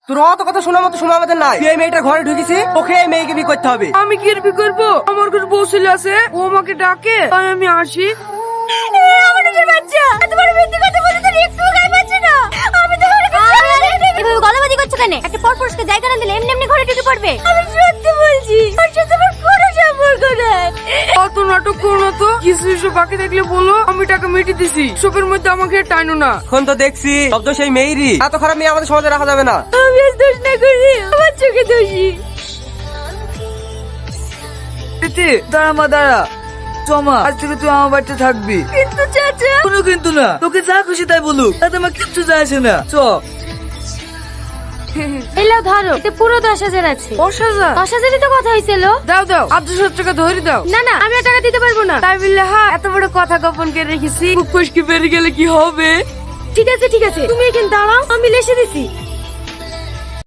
তোর অত কথা শোনার মতো সময় আমাদের নাই। তুই এই মেয়েটার ঘরে ঢুকেছি, ওকে এই মেয়েকে বিয়ে করতে হবে। আমি কি আর বিয়ে করবো? আমার ঘরে বউ ছেলে আছে, ও আমাকে ডাকে তাই আমি আসি। আমার নিজের বাচ্চা এত বড় মিথ্যে কথা বলে তোর একটু গায়ে বাচ্চা না। আমি তো ঘরে এভাবে গলাবাজি করছো কেন? একটা পরপুরুষকে জায়গা না দিলে এমনি এমনি ঘরে ঢুকে পড়বে। আমি সত্যি বলছি, ওর সাথে আমার কোনো সম্পর্ক নাই। অত নাটক করো না তো। কিছু কিছু বাকি থাকলে বলো, আমি টাকা মিটিয়ে দিছি। সবের মধ্যে আমাকে আর টাইনো না। এখন তো দেখছি সব তো সেই মেয়েরই। এত খারাপ মেয়ে আমাদের সমাজে রাখা যাবে না। আমি আজ দোষ না করি, আমার চোখে দোষী। দাঁড়া মা দাঁড়া, চমা আজ থেকে তুই আমার বাড়িতে থাকবি। কিন্তু চাচা, কোনো কিন্তু না, তোকে যা খুশি তাই বলুক, তাতে আমার কিচ্ছু যায় আসে না। চ এলাও ধরো, এতে পুরো 10,000 আছে। 10,000? 10,000ই তো কথা হয়েছিল। দাও দাও, 800 টাকা ধরে দাও। না না, আমি আর টাকা দিতে পারবো না। তাই বললে হ্যাঁ, এত বড় কথা গোপন করে রেখেছি, খুব খুশকি বেরিয়ে গেলে কি হবে? ঠিক আছে ঠিক আছে, তুমি এখানে দাঁড়াও, আমি লেসে দিছি।